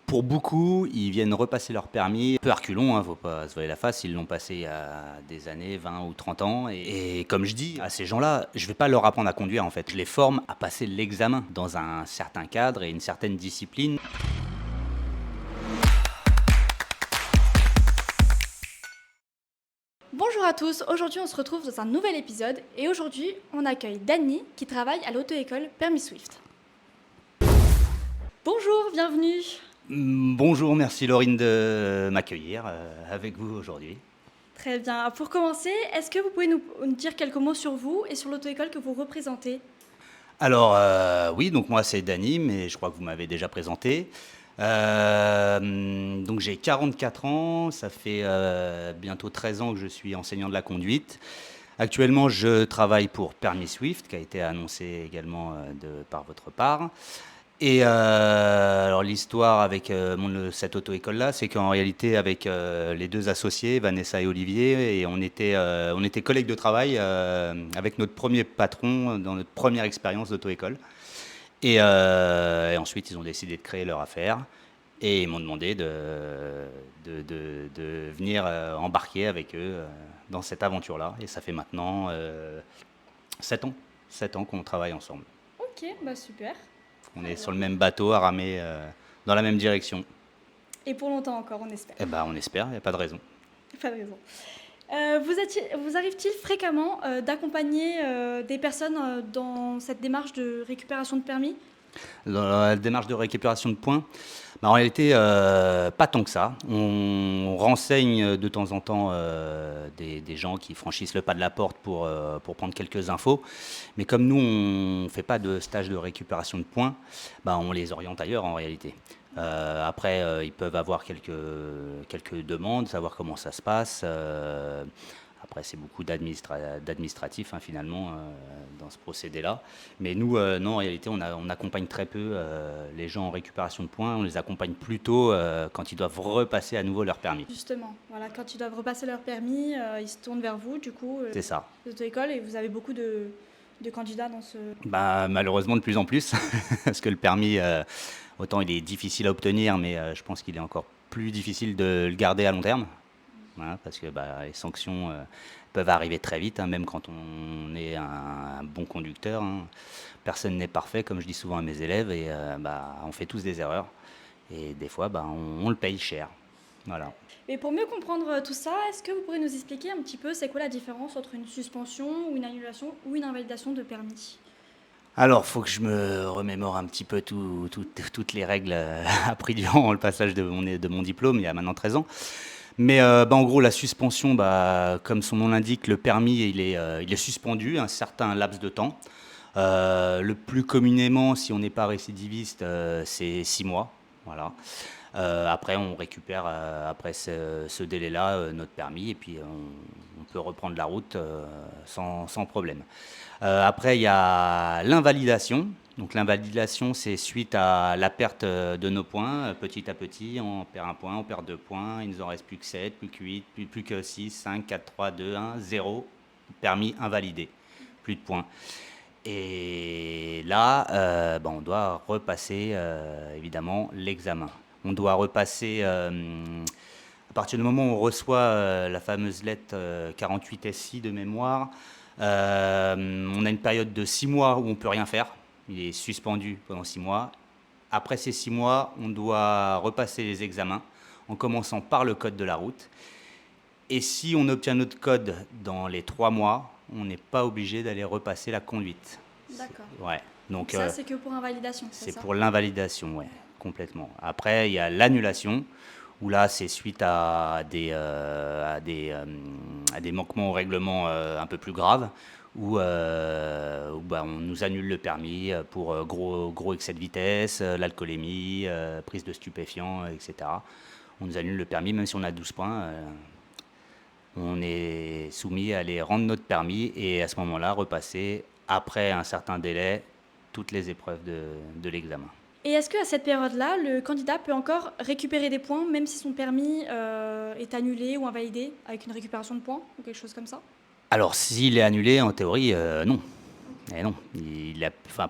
Pour beaucoup, ils viennent repasser leur permis, un peu à reculons, faut pas se voiler la face, ils l'ont passé il y a des années, 20 ou 30 ans. Et comme je dis à ces gens-là, je vais pas leur apprendre à conduire en fait. Je les forme à passer l'examen dans un certain cadre et une certaine discipline. Bonjour à tous, aujourd'hui on se retrouve dans un nouvel épisode et aujourd'hui on accueille Dany qui travaille à l'auto-école Permis Swift. Bonjour, bienvenue. Bonjour, merci Laurine de m'accueillir avec vous aujourd'hui. Très bien, pour commencer, est-ce que vous pouvez nous dire quelques mots sur vous et sur l'auto-école que vous représentez? Alors oui, donc moi c'est Dany, mais je crois que vous m'avez déjà présenté. Donc j'ai 44 ans, ça fait bientôt 13 ans que je suis enseignant de la conduite. Actuellement, je travaille pour Permis Swift, qui a été annoncé également par votre part. Et alors l'histoire avec cette auto-école-là, c'est qu'en réalité, avec les deux associés, Vanessa et Olivier, et on était collègues de travail avec notre premier patron dans notre première expérience d'auto-école. Et ensuite, ils ont décidé de créer leur affaire. Et ils m'ont demandé de venir embarquer avec eux dans cette aventure-là. Et ça fait maintenant 7 ans. 7 ans qu'on travaille ensemble. Ok, bah super. On Très est bien. sur le même bateau à ramer dans la même direction. Et pour longtemps encore, on espère. Eh ben, on espère, il n'y a pas de raison. Pas de raison. Vous arrive-t-il fréquemment d'accompagner des personnes dans cette démarche de récupération de permis? Dans la démarche de récupération de points, en réalité, pas tant que ça. On renseigne de temps en temps des gens qui franchissent le pas de la porte pour prendre quelques infos. Mais comme nous, on ne fait pas de stage de récupération de points, on les oriente ailleurs en réalité. Après, ils peuvent avoir quelques demandes, savoir comment ça se passe. Après, c'est beaucoup d'administratif finalement dans ce procédé-là. Mais nous, non, en réalité, on accompagne très peu les gens en récupération de points. On les accompagne plutôt quand ils doivent repasser à nouveau leur permis. Justement, voilà, quand ils doivent repasser leur permis, ils se tournent vers vous, du coup, C'est ça. l'auto-école, et vous avez beaucoup de candidats dans ce... Malheureusement, de plus en plus, parce que le permis, autant il est difficile à obtenir, mais je pense qu'il est encore plus difficile de le garder à long terme. Voilà, parce que les sanctions peuvent arriver très vite, même quand on est un bon conducteur. Personne n'est parfait, comme je dis souvent à mes élèves, et on fait tous des erreurs. Et des fois, on le paye cher. Voilà. Mais pour mieux comprendre tout ça, est-ce que vous pourrez nous expliquer un petit peu c'est quoi la différence entre une suspension ou une annulation ou une invalidation de permis? Alors, faut que je me remémore un petit peu toutes les règles apprises durant le passage de mon diplôme, il y a maintenant 13 ans. Mais en gros, la suspension, comme son nom l'indique, le permis, il est suspendu un certain laps de temps. Le plus communément, si on n'est pas récidiviste, c'est 6 mois. Voilà. Après, on récupère, après ce délai-là, notre permis et puis on peut reprendre la route sans problème. Après, il y a l'invalidation. Donc l'invalidation, c'est suite à la perte de nos points. Petit à petit, on perd un point, on perd 2 points. Il nous en reste plus que 7, plus que 8, plus que 6, 5, 4, 3, 2, 1, 0. Permis invalidé. Plus de points. Et là, on doit repasser évidemment l'examen. On doit repasser, à partir du moment où on reçoit la fameuse lettre 48 SI de mémoire, on a une période de 6 mois où on ne peut rien faire. Il est suspendu pendant 6 mois. Après ces 6 mois, on doit repasser les examens en commençant par le code de la route. Et si on obtient notre code dans les 3 mois, on n'est pas obligé d'aller repasser la conduite. D'accord. Ouais. Donc Ça, c'est que pour invalidation, c'est c'est ça? pour l'invalidation, ouais, complètement. Après, il y a l'annulation, où là, c'est suite à des manquements au règlement un peu plus graves, où on nous annule le permis pour gros excès de vitesse, l'alcoolémie, prise de stupéfiants, etc. On nous annule le permis, même si on a 12 points. On est soumis à aller rendre notre permis et à ce moment-là, repasser, après un certain délai, toutes les épreuves de l'examen. Et est-ce qu'à cette période-là, le candidat peut encore récupérer des points, même si son permis est annulé ou invalidé, avec une récupération de points ou quelque chose comme ça? Alors, s'il est annulé, en théorie, non. Eh non.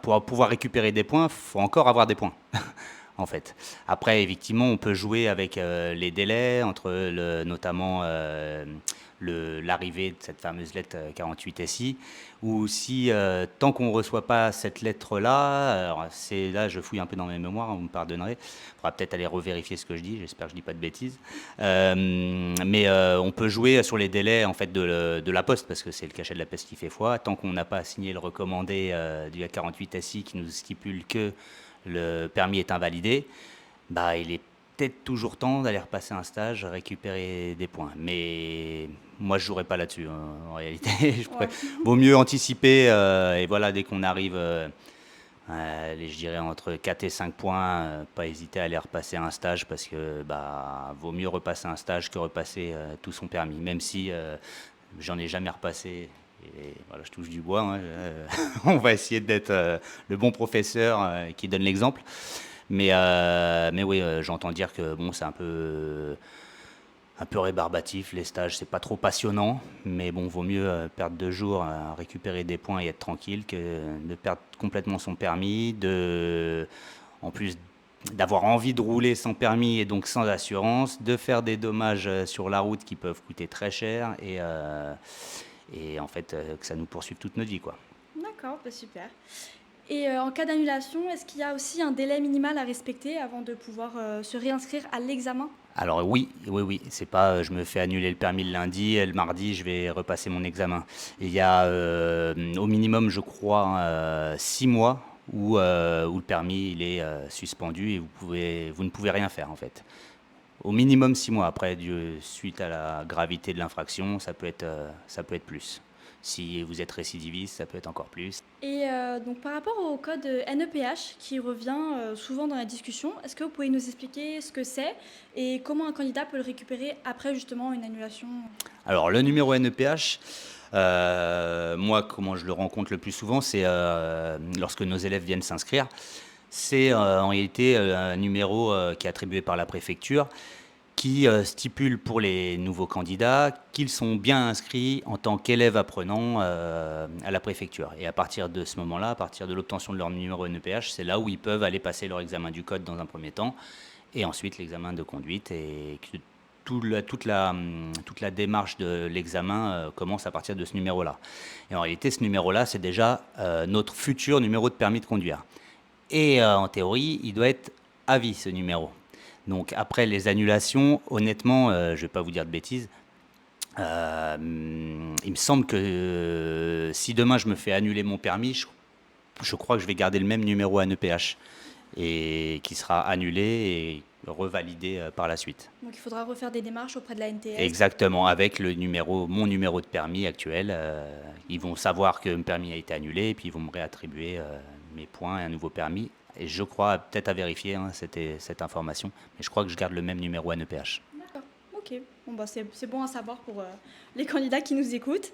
Pour pouvoir récupérer des points, il faut encore avoir des points. en fait. Après, effectivement, on peut jouer avec les délais, entre notamment l'arrivée de cette fameuse lettre 48 SI, ou si tant qu'on ne reçoit pas cette lettre-là, alors là je fouille un peu dans mes mémoires, vous me pardonnerez, il faudra peut-être aller revérifier ce que je dis, j'espère que je ne dis pas de bêtises. Mais on peut jouer sur les délais en fait de la poste, parce que c'est le cachet de la peste qui fait foi. Tant qu'on n'a pas signé le recommandé du 48 SI qui nous stipule que le permis est invalidé, bah, il est peut-être toujours temps d'aller repasser un stage, récupérer des points. Mais moi, je jouerai pas là-dessus, en réalité. Ouais. Vaut mieux anticiper, et voilà, dès qu'on arrive, allez, je dirais entre 4 et 5 points, pas hésiter à aller repasser un stage, parce que bah, vaut mieux repasser un stage que repasser tout son permis, même si j'en ai jamais repassé. Et voilà, je touche du bois, hein, on va essayer d'être le bon professeur qui donne l'exemple. Mais oui, j'entends dire que bon, c'est un peu rébarbatif, les stages, c'est pas trop passionnant, mais bon, vaut mieux perdre 2 jours à récupérer des points et être tranquille que de perdre complètement son permis, en plus d'avoir envie de rouler sans permis et donc sans assurance, de faire des dommages sur la route qui peuvent coûter très cher et en fait que ça nous poursuive toute notre vie, quoi. D'accord, bah super. Et en cas d'annulation, est-ce qu'il y a aussi un délai minimal à respecter avant de pouvoir se réinscrire à l'examen? Alors oui, oui, oui, c'est pas je me fais annuler le permis le lundi et le mardi je vais repasser mon examen. Il y a au minimum, je crois, 6 mois où le permis il est suspendu et vous ne pouvez rien faire en fait. Au minimum 6 mois. Après, suite à la gravité de l'infraction, ça peut être plus. Si vous êtes récidiviste, ça peut être encore plus. Et donc par rapport au code NEPH qui revient souvent dans la discussion, est-ce que vous pouvez nous expliquer ce que c'est et comment un candidat peut le récupérer après justement une annulation? Alors, le numéro NEPH, moi, comment je le rencontre le plus souvent, c'est lorsque nos élèves viennent s'inscrire. C'est en réalité un numéro qui est attribué par la préfecture qui stipule pour les nouveaux candidats qu'ils sont bien inscrits en tant qu'élèves apprenants à la préfecture. Et à partir de ce moment-là, à partir de l'obtention de leur numéro NEPH, c'est là où ils peuvent aller passer leur examen du code dans un premier temps, et ensuite l'examen de conduite, et que toute la démarche de l'examen commence à partir de ce numéro-là. Et en réalité, ce numéro-là, c'est déjà notre futur numéro de permis de conduire. Et en théorie, il doit être à vie, ce numéro. Donc après les annulations, honnêtement, je ne vais pas vous dire de bêtises, il me semble que si demain je me fais annuler mon permis, je crois que je vais garder le même numéro NEPH et qui sera annulé et revalidé par la suite. Donc il faudra refaire des démarches auprès de la NTS. Exactement, avec mon numéro de permis actuel. Ils vont savoir que mon permis a été annulé et puis ils vont me réattribuer mes points et un nouveau permis. Et je crois, peut-être à vérifier cette information, mais je crois que je garde le même numéro NEPH. D'accord, ok. Bon, bah, c'est bon à savoir pour les candidats qui nous écoutent.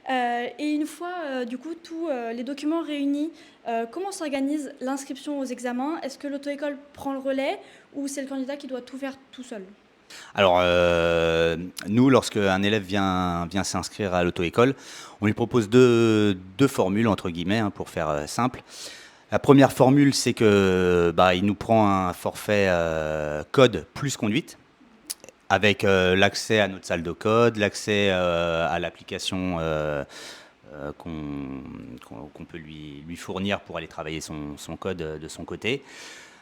Et une fois, du coup, tous les documents réunis, comment s'organise l'inscription aux examens? Est-ce que l'auto-école prend le relais ou c'est le candidat qui doit tout faire tout seul? Alors, nous, lorsque un élève vient s'inscrire à l'auto-école, on lui propose deux formules, entre guillemets, hein, pour faire simple. La première formule, c'est que il nous prend un forfait code plus conduite, avec l'accès à notre salle de code, l'accès à l'application qu'on peut lui fournir pour aller travailler son code de son côté.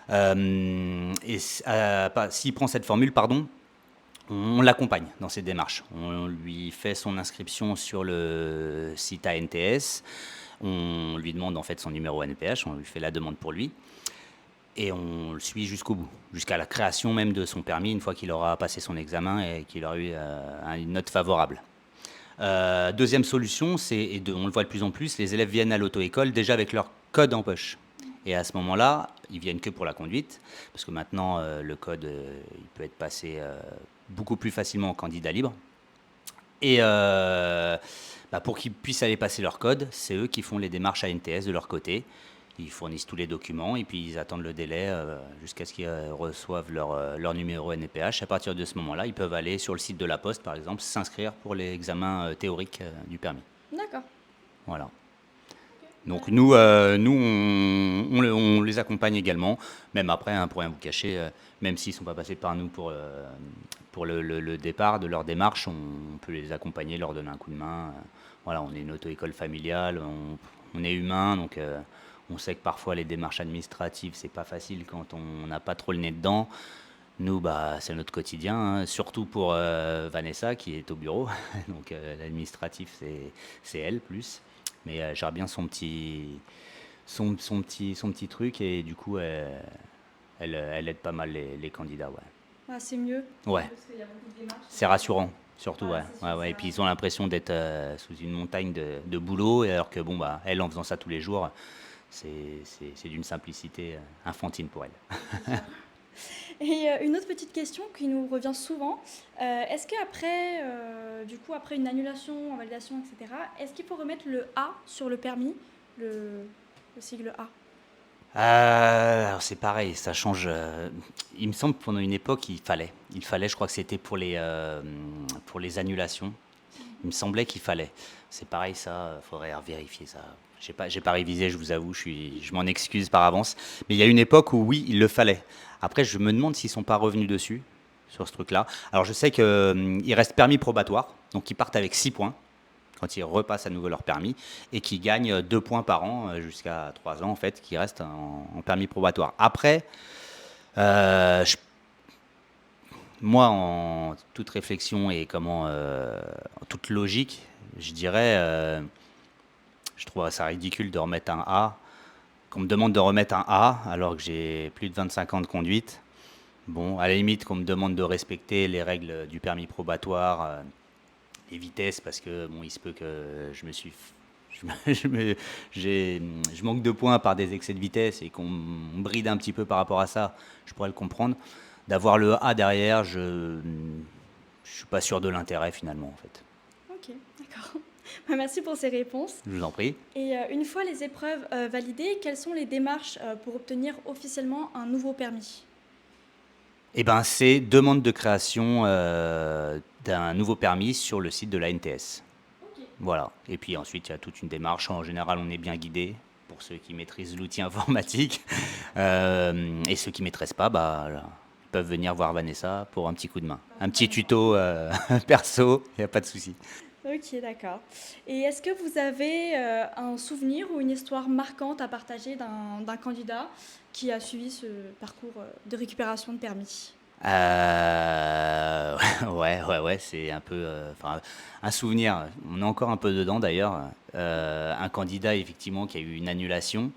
S'il prend cette formule, pardon, on l'accompagne dans ses démarches. On lui fait son inscription sur le site ANTS. On lui demande en fait son numéro NEPH, on lui fait la demande pour lui et on le suit jusqu'au bout, jusqu'à la création même de son permis, une fois qu'il aura passé son examen et qu'il aura eu une note favorable. Deuxième solution, on le voit de plus en plus, les élèves viennent à l'auto-école déjà avec leur code en poche. Et à ce moment-là, ils viennent que pour la conduite, parce que maintenant, le code il peut être passé beaucoup plus facilement en candidat libre. Et pour qu'ils puissent aller passer leur code, c'est eux qui font les démarches ANTS de leur côté. Ils fournissent tous les documents et puis ils attendent le délai jusqu'à ce qu'ils reçoivent leur numéro NEPH. À partir de ce moment-là, ils peuvent aller sur le site de la Poste, par exemple, s'inscrire pour les examens théoriques du permis. D'accord. Voilà. Donc on les accompagne également, même après, hein, pour rien vous cacher, même s'ils ne sont pas passés par nous pour le départ de leur démarche, on peut les accompagner, leur donner un coup de main. Voilà, on est une auto-école familiale, on est humain, donc on sait que parfois les démarches administratives, c'est pas facile quand on n'a pas trop le nez dedans. Nous, bah, c'est notre quotidien, hein, surtout pour Vanessa qui est au bureau. Donc l'administratif, c'est elle plus. Mais elle gère bien son petit truc et du coup, elle aide pas mal les candidats. Ouais, Ah, c'est mieux, ouais, parce qu'il y a beaucoup de démarches. c'est rassurant, surtout. Voilà, Ouais, c'est sûr, ouais, ouais. c'est Et puis ils ont rassurant. l'impression d'être sous une montagne de boulot, et alors que bon, bah, elle, en faisant ça tous les jours, c'est d'une simplicité infantile pour elle. C'est sûr. Et une autre petite question qui nous revient souvent, est-ce qu'après, du coup, après une annulation, validation, etc., est-ce qu'il faut remettre le A sur le permis, le, le sigle A? Alors c'est pareil, ça change. Il me semble que pendant une époque, il fallait. Je crois que c'était pour les annulations. Il me semblait qu'il fallait. C'est pareil, ça. Faudrait vérifier ça. J'ai pas révisé, je vous avoue. Je m'en excuse par avance. Mais il y a une époque où oui, il le fallait. Après, je me demande s'ils sont pas revenus dessus sur ce truc-là. Alors je sais que il reste permis probatoire, donc ils partent avec 6 points quand ils repassent à nouveau leur permis et qui gagnent 2 points par an jusqu'à 3 ans en fait, qui restent en permis probatoire. Après, euh, je- moi, en toute réflexion et en toute logique, je dirais, je trouve ça ridicule de remettre un A, qu'on me demande de remettre un A alors que j'ai plus de 25 ans de conduite. Bon, à la limite, qu'on me demande de respecter les règles du permis probatoire, les vitesses, parce que bon, il se peut que je me suis je, me- je me- je manque de points par des excès de vitesse et qu'on me bride un petit peu par rapport à ça, je pourrais le comprendre. D'avoir le A derrière, je suis pas sûr de l'intérêt finalement en fait. Ok, d'accord. Bah, merci pour ces réponses. Je vous en prie. Et une fois les épreuves validées, quelles sont les démarches pour obtenir officiellement un nouveau permis? Eh ben, c'est demande de création d'un nouveau permis sur le site de la NTS. Ok. Voilà. Et puis ensuite, il y a toute une démarche. En général, on est bien guidé pour ceux qui maîtrisent l'outil informatique. Et ceux qui ne maîtrisent pas, bah, là, ils peuvent venir voir Vanessa pour un petit coup de main. Un petit tuto perso, il n'y a pas de souci. Ok, d'accord. Et est-ce que vous avez un souvenir ou une histoire marquante à partager d'un candidat qui a suivi ce parcours de récupération de permis? Euh, ouais, c'est un peu, enfin, un souvenir. On est encore un peu dedans d'ailleurs. Un candidat effectivement qui a eu une annulation.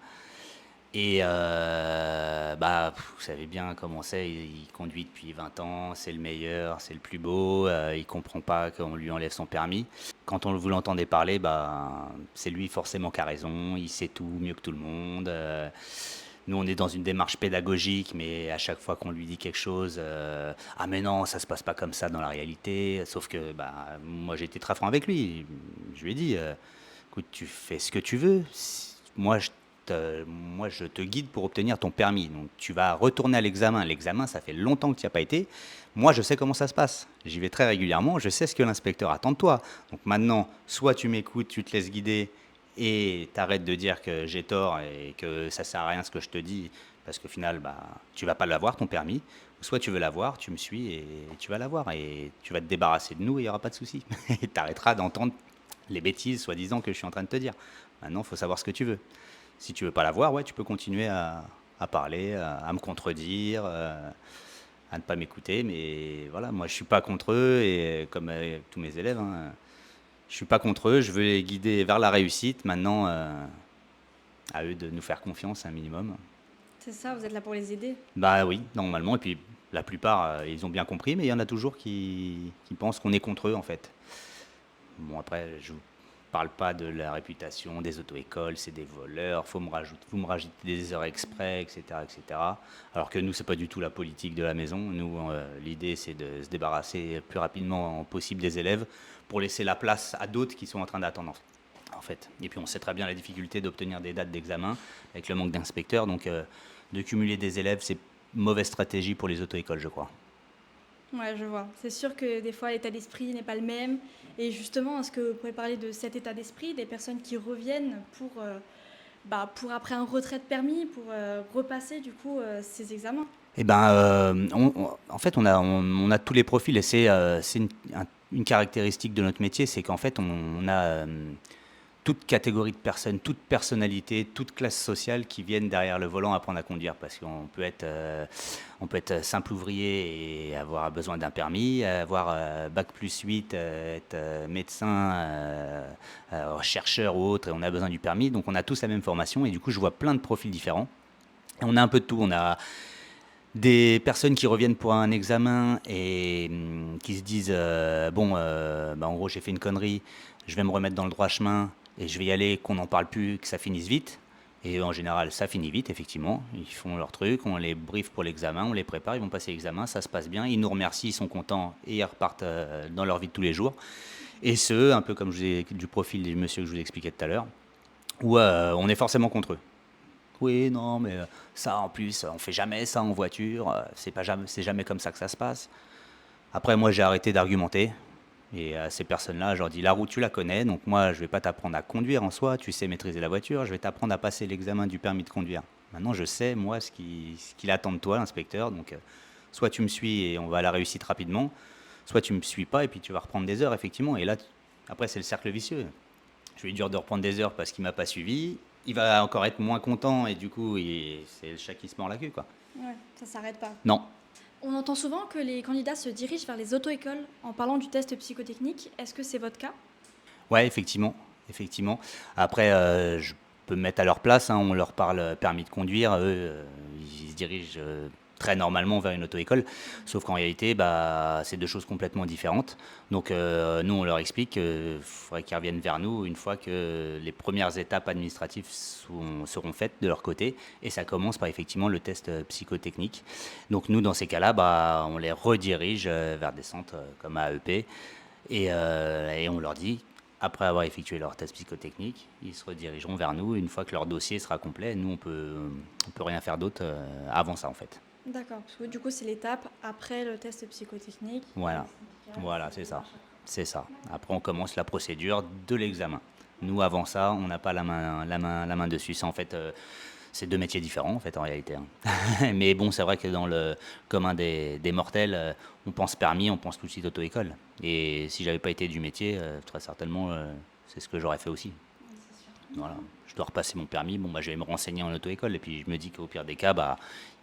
Et bah, vous savez bien comment c'est, il conduit depuis 20 ans, c'est le meilleur, c'est le plus beau, il comprend pas qu'on lui enlève son permis. Quand vous l'entendez parler, bah, c'est lui forcément qui a raison, il sait tout mieux que tout le monde. Nous, on est dans une démarche pédagogique, mais à chaque fois qu'on lui dit quelque chose, ah mais non, ça se passe pas comme ça dans la réalité. Sauf que bah, moi, j'ai été très franc avec lui. Je lui ai dit, écoute, tu fais ce que tu veux. Moi, je te guide pour obtenir ton permis. Donc, tu vas retourner à l'examen. L'examen, ça fait longtemps que tu n'y as pas été. Moi, je sais comment ça se passe. J'y vais très régulièrement. Je sais ce que l'inspecteur attend de toi. Donc, maintenant, soit tu m'écoutes, tu te laisses guider et t'arrêtes de dire que j'ai tort et que ça sert à rien ce que je te dis parce qu'au final, bah, tu vas pas l'avoir, ton permis. Soit tu veux l'avoir, tu me suis et tu vas l'avoir. Et tu vas te débarrasser de nous et il n'y aura pas de souci. Et tu arrêteras d'entendre les bêtises, soi-disant, que je suis en train de te dire. Maintenant, il faut savoir ce que tu veux. Si tu veux pas l'avoir, ouais, tu peux continuer à parler, à me contredire, à ne pas m'écouter. Mais voilà, moi, je suis pas contre eux et comme avec tous mes élèves, hein, je suis pas contre eux. Je veux les guider vers la réussite. Maintenant, à eux de nous faire confiance un minimum. C'est ça, vous êtes là pour les aider. Bah oui, normalement. Et puis la plupart, ils ont bien compris, mais il y en a toujours qui pensent qu'on est contre eux en fait. Bon, après, je vous parle pas de la réputation des auto-écoles, c'est des voleurs, vous me rajoutez des heures exprès, etc., etc. Alors que nous, c'est pas du tout la politique de la maison. Nous, l'idée, c'est de se débarrasser le plus rapidement possible des élèves pour laisser la place à d'autres qui sont en train d'attendre, en fait. Et puis, on sait très bien la difficulté d'obtenir des dates d'examen avec le manque d'inspecteurs. Donc, de cumuler des élèves, c'est mauvaise stratégie pour les auto-écoles, je crois. Ouais, je vois. C'est sûr que des fois, l'état d'esprit n'est pas le même. Et justement, est-ce que vous pouvez parler de cet état d'esprit, des personnes qui reviennent pour pour après un retrait de permis, pour repasser du coup ces examens? Eh ben, en fait, on a tous les profils et c'est une caractéristique de notre métier, c'est qu'en fait, on a toute catégorie de personnes, toute personnalité, toute classe sociale qui viennent derrière le volant apprendre à conduire. Parce on peut être simple ouvrier et avoir besoin d'un permis, avoir bac plus 8, être médecin, chercheur ou autre, et on a besoin du permis. Donc on a tous la même formation et du coup, je vois plein de profils différents. Et on a un peu de tout. On a des personnes qui reviennent pour un examen et qui se disent bon, en gros, j'ai fait une connerie, je vais me remettre dans le droit chemin et je vais y aller, qu'on n'en parle plus, que ça finisse vite. Et en général, ça finit vite, effectivement. Ils font leur truc, on les briefe pour l'examen, on les prépare, ils vont passer l'examen, ça se passe bien, ils nous remercient, ils sont contents et ils repartent dans leur vie de tous les jours. Et ceux, un peu comme du profil du monsieur que je vous expliquais tout à l'heure, où on est forcément contre eux. Oui, non, mais ça en plus, on fait jamais ça en voiture, c'est jamais comme ça que ça se passe. Après, moi, j'ai arrêté d'argumenter. Et à ces personnes-là, je leur dis, la route, tu la connais, donc moi, je vais pas t'apprendre à conduire en soi, tu sais maîtriser la voiture, je vais t'apprendre à passer l'examen du permis de conduire. Maintenant, je sais, moi, ce qu'il attend de toi, l'inspecteur, donc soit tu me suis et on va à la réussite rapidement, soit tu me suis pas et puis tu vas reprendre des heures, effectivement. Et là, après, c'est le cercle vicieux. Je lui dur de reprendre des heures parce qu'il m'a pas suivi. Il va encore être moins content et du coup, c'est le chat qui se mord la queue, quoi. Ouais, ça s'arrête pas. Non. On entend souvent que les candidats se dirigent vers les auto-écoles en parlant du test psychotechnique. Est-ce que c'est votre cas? Ouais, effectivement. Effectivement. Après, je peux me mettre à leur place, hein, on leur parle permis de conduire. Eux, ils se dirigent très normalement vers une auto-école. Sauf qu'en réalité, c'est deux choses complètement différentes. Donc, nous, on leur explique qu'il faudrait qu'ils reviennent vers nous une fois que les premières étapes administratives seront faites de leur côté. Et ça commence par effectivement le test psychotechnique. Donc, nous, dans ces cas-là, on les redirige vers des centres comme AEP. Et on leur dit, après avoir effectué leur test psychotechnique, ils se redirigeront vers nous une fois que leur dossier sera complet. Nous, on peut rien faire d'autre avant ça, en fait. D'accord, parce que du coup, c'est l'étape après le test psychotechnique. Voilà, voilà, c'est ça. C'est ça. Après, on commence la procédure de l'examen. Nous, avant ça, on n'a pas la main dessus. C'est en fait, c'est deux métiers différents, en fait, en réalité, hein. Mais bon, c'est vrai que dans le commun des mortels, on pense permis, on pense tout de suite auto-école. Et si j'avais pas été du métier, très certainement, c'est ce que j'aurais fait aussi. Voilà. Je dois repasser mon permis, bon, je vais me renseigner en auto-école. Et puis, je me dis qu'au pire des cas,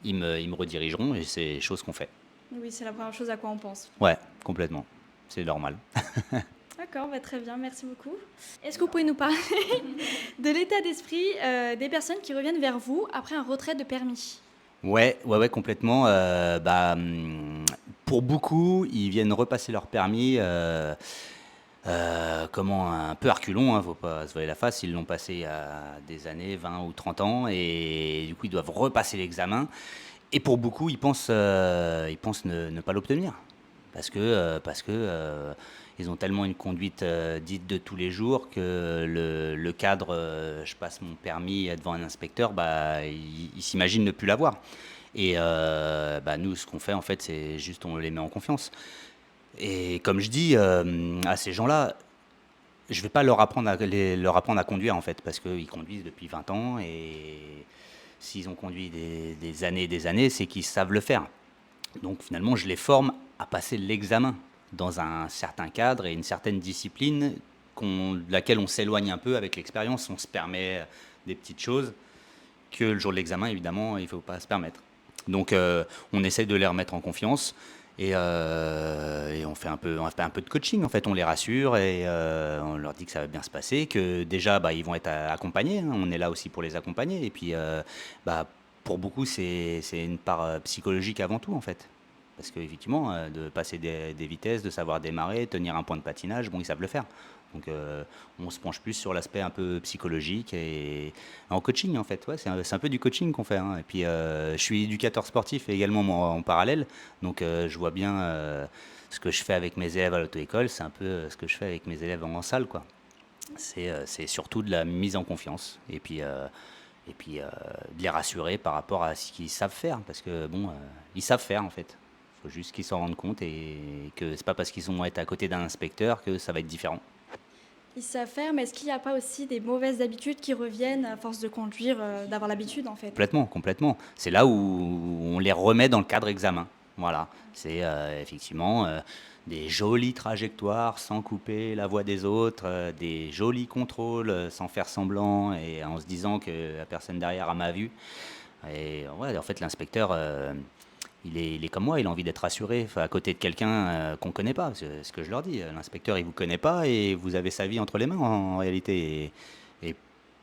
ils me redirigeront et c'est chose qu'on fait. Oui, c'est la première chose à quoi on pense. Ouais, complètement. C'est normal. D'accord, très bien, merci beaucoup. Est-ce que vous pouvez nous parler de l'état d'esprit des personnes qui reviennent vers vous après un retrait de permis? Ouais, complètement. Pour beaucoup, ils viennent repasser leur permis, comment, un peu à reculons, hein, faut pas se voiler la face. Ils l'ont passé il y a des années, 20 ou 30 ans, et du coup, ils doivent repasser l'examen. Et pour beaucoup, ils pensent ne pas l'obtenir. Parce que ils ont tellement une conduite dite de tous les jours que le cadre, je passe mon permis devant un inspecteur, il s'imagine ne plus l'avoir. Et nous, ce qu'on fait, en fait, c'est juste on les met en confiance. Et comme je dis à ces gens-là, je vais pas leur apprendre à conduire, en fait, parce qu'ils conduisent depuis 20 ans et s'ils ont conduit des années et des années, c'est qu'ils savent le faire. Donc finalement, je les forme à passer l'examen dans un certain cadre et une certaine discipline de laquelle on s'éloigne un peu avec l'expérience. On se permet des petites choses que le jour de l'examen, évidemment, il ne faut pas se permettre. Donc on essaie de les remettre en confiance et on fait un peu de coaching. En fait, on les rassure et on leur dit que ça va bien se passer, que déjà, ils vont être accompagnés, hein. On est là aussi pour les accompagner. Et puis, pour beaucoup, c'est une part psychologique avant tout, en fait. Parce qu'effectivement, de passer des vitesses, de savoir démarrer, tenir un point de patinage, bon, ils savent le faire. Donc, on se penche plus sur l'aspect un peu psychologique et en coaching, en fait. Ouais, c'est un peu du coaching qu'on fait, hein. Et puis, je suis éducateur sportif également moi, en parallèle. Donc, je vois bien ce que je fais avec mes élèves à l'auto-école, c'est un peu ce que je fais avec mes élèves en salle, quoi. C'est surtout de la mise en confiance. Et puis de les rassurer par rapport à ce qu'ils savent faire. Parce que, bon, ils savent faire, en fait. Il faut juste qu'ils s'en rendent compte et que c'est pas parce qu'ils vont être à côté d'un inspecteur que ça va être différent. Ils savent faire, mais est-ce qu'il n'y a pas aussi des mauvaises habitudes qui reviennent à force de conduire, d'avoir l'habitude en fait? Complètement, complètement. C'est là où on les remet dans le cadre examen. Voilà, c'est effectivement des jolies trajectoires sans couper la voie des autres, des jolis contrôles sans faire semblant et en se disant que la personne derrière a ma vue. Et ouais, en fait, l'inspecteur, il est comme moi, il a envie d'être rassuré à côté de quelqu'un qu'on ne connaît pas. C'est ce que je leur dis. L'inspecteur, il ne vous connaît pas et vous avez sa vie entre les mains en réalité. Et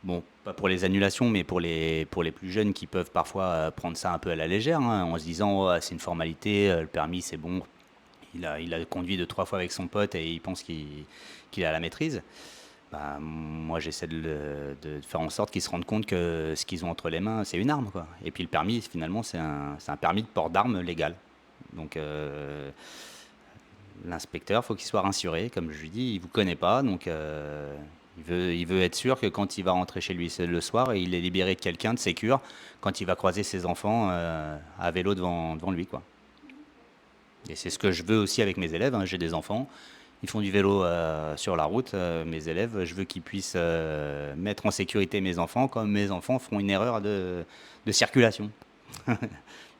bon, pas pour les annulations, mais pour les plus jeunes qui peuvent parfois prendre ça un peu à la légère, hein, en se disant oh, c'est une formalité, le permis c'est bon. Il a conduit 2, 3 fois avec son pote et il pense qu'il a la maîtrise. Bah, moi, j'essaie de faire en sorte qu'ils se rendent compte que ce qu'ils ont entre les mains, c'est une arme, quoi. Et puis le permis, finalement, c'est un permis de port d'armes légal. Donc l'inspecteur, faut qu'il soit rassuré, comme je lui dis, il vous connaît pas, donc il veut être sûr que quand il va rentrer chez lui le soir, il est libéré de quelqu'un de sécure quand il va croiser ses enfants à vélo devant lui, quoi. Et c'est ce que je veux aussi avec mes élèves, hein. J'ai des enfants, ils font du vélo sur la route, mes élèves. Je veux qu'ils puissent mettre en sécurité mes enfants comme mes enfants font une erreur de circulation.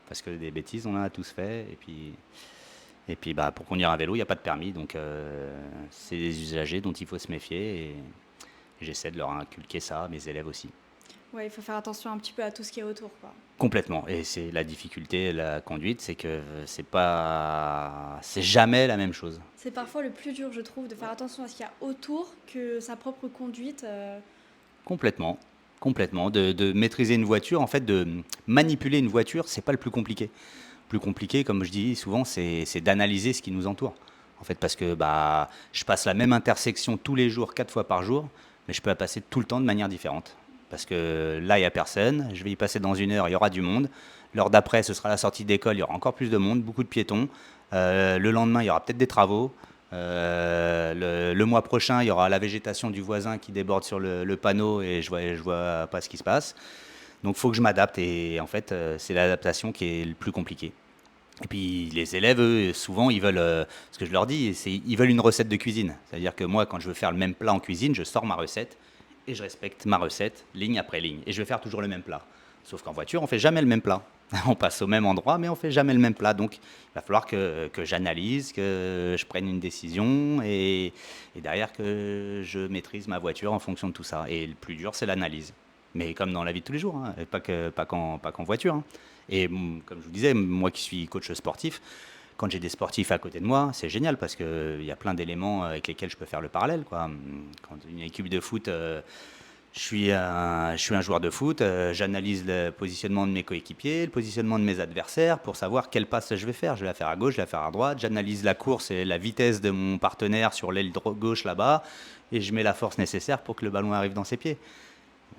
Parce que des bêtises, on en a tous fait. Et puis bah, pour conduire un vélo, il n'y a pas de permis. Donc c'est des usagers dont il faut se méfier. Et j'essaie de leur inculquer ça, mes élèves aussi. Ouais, il faut faire attention un petit peu à tout ce qui est autour, quoi. Complètement. Et c'est la difficulté, la conduite, c'est que c'est jamais la même chose. C'est parfois le plus dur, je trouve, de faire attention à ce qu'il y a autour que sa propre conduite. Complètement, complètement. De maîtriser une voiture, en fait, de manipuler une voiture, c'est pas le plus compliqué. Le plus compliqué, comme je dis souvent, c'est d'analyser ce qui nous entoure. En fait, parce que bah, je passe la même intersection tous les jours, 4 fois par jour, mais je peux la passer tout le temps de manière différente. Parce que là, il n'y a personne. Je vais y passer dans 1 heure, il y aura du monde. L'heure d'après, ce sera la sortie d'école, il y aura encore plus de monde, beaucoup de piétons. Le lendemain, il y aura peut-être des travaux. Le mois prochain, il y aura la végétation du voisin qui déborde sur le panneau et je vois pas ce qui se passe. Donc, il faut que je m'adapte et en fait, c'est l'adaptation qui est le plus compliqué. Et puis, les élèves, eux, souvent, ils veulent, ce que je leur dis, c'est ils veulent une recette de cuisine. C'est-à-dire que moi, quand je veux faire le même plat en cuisine, je sors ma recette et je respecte ma recette, ligne après ligne. Et je vais faire toujours le même plat. Sauf qu'en voiture, on fait jamais le même plat. On passe au même endroit, mais on fait jamais le même plat. Donc, il va falloir que j'analyse, que je prenne une décision et derrière que je maîtrise ma voiture en fonction de tout ça. Et le plus dur, c'est l'analyse. Mais comme dans la vie de tous les jours, hein, et pas qu'en voiture, hein. Et comme je vous disais, moi qui suis coach sportif, quand j'ai des sportifs à côté de moi, c'est génial parce qu'il y a plein d'éléments avec lesquels je peux faire le parallèle, quoi. Quand une équipe de foot, je suis un joueur de foot, j'analyse le positionnement de mes coéquipiers, le positionnement de mes adversaires pour savoir quelle passe je vais faire. Je vais la faire à gauche, je vais la faire à droite. J'analyse la course et la vitesse de mon partenaire sur l'aile gauche là-bas et je mets la force nécessaire pour que le ballon arrive dans ses pieds.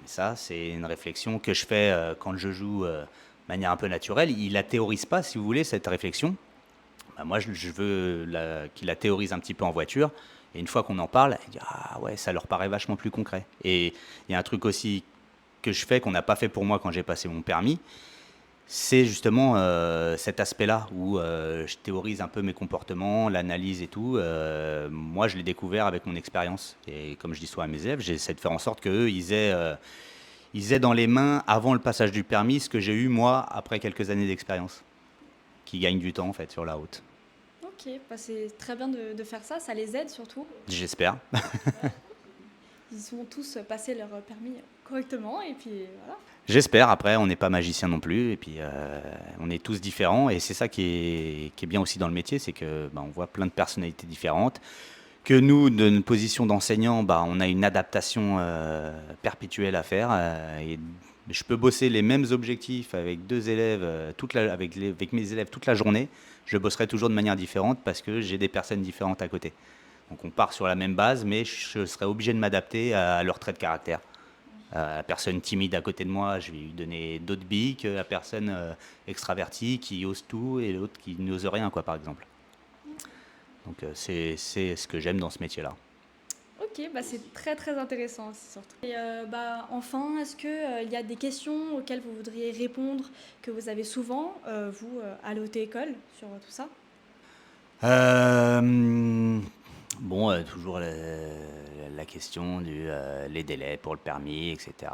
Et ça, c'est une réflexion que je fais quand je joue de manière un peu naturelle. Il la théorise pas, si vous voulez, cette réflexion. Bah, moi, je veux qu'il la théorise un petit peu en voiture. Et une fois qu'on en parle, il dit ah ouais, ça leur paraît vachement plus concret. Et il y a un truc aussi que je fais qu'on n'a pas fait pour moi quand j'ai passé mon permis, c'est justement cet aspect-là où je théorise un peu mes comportements, l'analyse et tout. Moi, je l'ai découvert avec mon expérience. Et comme je dis souvent à mes élèves, j'essaie de faire en sorte qu'eux, ils aient dans les mains, avant le passage du permis, ce que j'ai eu moi après quelques années d'expérience, qui gagnent du temps en fait sur la route. Ok, bah c'est très bien de faire ça, ça les aide surtout. J'espère. Ils ont tous passé leur permis correctement et puis voilà. J'espère. Après, on n'est pas magicien non plus, et puis on est tous différents, et c'est ça qui est bien aussi dans le métier, c'est que bah, on voit plein de personnalités différentes. Que nous, de notre position d'enseignant, bah, on a une adaptation perpétuelle à faire. Et je peux bosser les mêmes objectifs avec 2 élèves, avec mes élèves toute la journée. Je bosserai toujours de manière différente parce que j'ai des personnes différentes à côté. Donc on part sur la même base, mais je serai obligé de m'adapter à leur trait de caractère. La personne timide à côté de moi, je vais lui donner d'autres billes que la personne extravertie qui ose tout et l'autre qui n'ose rien, quoi, par exemple. Donc c'est ce que j'aime dans ce métier-là. Ok, bah c'est très très intéressant aussi surtout. Et bah, enfin, est-ce qu'il y a des questions auxquelles vous voudriez répondre que vous avez souvent, vous, à l'auto-école, sur tout ça? Euh, bon, toujours la question les délais pour le permis, etc.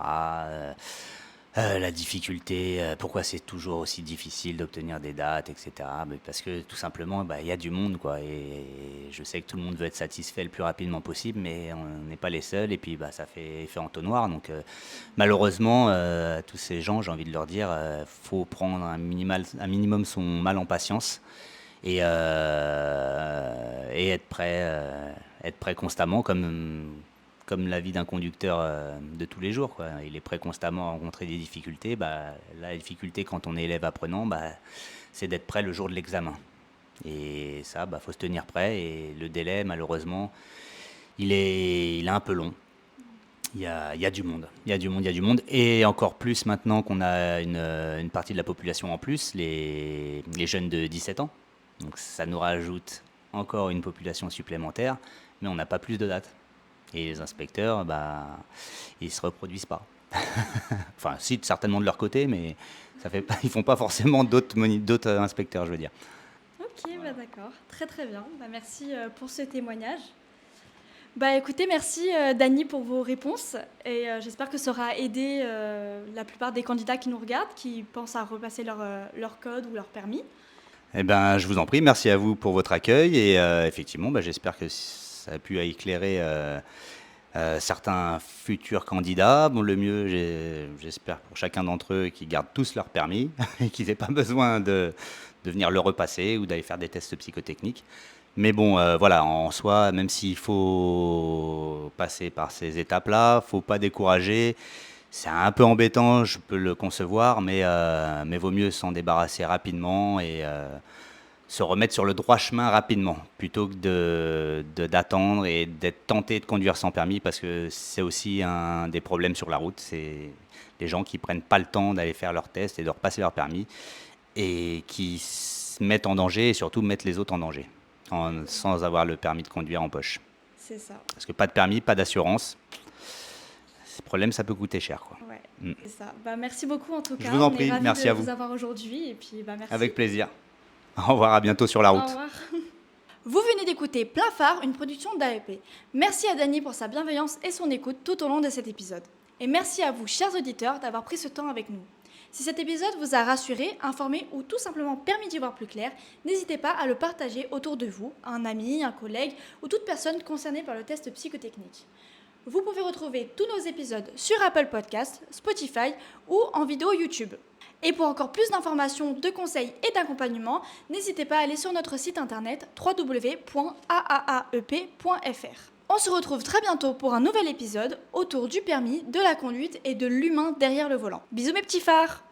La difficulté, pourquoi c'est toujours aussi difficile d'obtenir des dates, etc. Mais parce que tout simplement, il y a du monde, quoi. Et je sais que tout le monde veut être satisfait le plus rapidement possible, mais on n'est pas les seuls. Et puis, ça fait effet entonnoir. Donc, malheureusement, à tous ces gens, j'ai envie de leur dire, faut prendre un minimum son mal en patience et être prêt constamment, comme la vie d'un conducteur de tous les jours, quoi. Il est prêt constamment à rencontrer des difficultés. La difficulté quand on est élève apprenant, c'est d'être prêt le jour de l'examen. Et ça, faut se tenir prêt. Et le délai, malheureusement, il est un peu long. Il y a du monde. Il y a du monde. Et encore plus maintenant qu'on a une partie de la population en plus, les jeunes de 17 ans. Donc ça nous rajoute encore une population supplémentaire, mais on n'a pas plus de dates. Et les inspecteurs, ils se reproduisent pas. Enfin, si, certainement de leur côté, mais ils font pas forcément d'autres inspecteurs, je veux dire. Ok, d'accord. Très très bien. Merci pour ce témoignage. Écoutez, merci Dany pour vos réponses. Et j'espère que ça aura aidé la plupart des candidats qui nous regardent, qui pensent à repasser leur code ou leur permis. Eh ben, je vous en prie, merci à vous pour votre accueil. Et effectivement, j'espère que ça a pu éclairer certains futurs candidats. Le mieux, j'espère pour chacun d'entre eux qu'ils gardent tous leur permis et qu'ils n'aient pas besoin de venir le repasser ou d'aller faire des tests psychotechniques. Mais voilà, en soi, même s'il faut passer par ces étapes-là, faut pas décourager. C'est un peu embêtant, je peux le concevoir, mais vaut mieux s'en débarrasser rapidement et se remettre sur le droit chemin rapidement, plutôt que d'attendre et d'être tenté de conduire sans permis, parce que c'est aussi un des problèmes sur la route. C'est les gens qui prennent pas le temps d'aller faire leurs tests et de repasser leur permis, et qui se mettent en danger, et surtout mettent les autres en danger, sans avoir le permis de conduire en poche. C'est ça. Parce que pas de permis, pas d'assurance. Ce problème, ça peut coûter cher, quoi. Ouais, c'est ça. Merci beaucoup en tout cas. Je vous en prie, on est ravis merci de à vous. vous avoir aujourd'hui et puis merci. Avec plaisir. Au revoir, à bientôt sur la route. Au revoir. Vous venez d'écouter Plein Phare, une production d'AEP. Merci à Dany pour sa bienveillance et son écoute tout au long de cet épisode. Et merci à vous, chers auditeurs, d'avoir pris ce temps avec nous. Si cet épisode vous a rassuré, informé ou tout simplement permis d'y voir plus clair, n'hésitez pas à le partager autour de vous, à un ami, un collègue ou toute personne concernée par le test psychotechnique. Vous pouvez retrouver tous nos épisodes sur Apple Podcasts, Spotify ou en vidéo YouTube. Et pour encore plus d'informations, de conseils et d'accompagnement, n'hésitez pas à aller sur notre site internet www.aaaep.fr. On se retrouve très bientôt pour un nouvel épisode autour du permis, de la conduite et de l'humain derrière le volant. Bisous mes petits phares!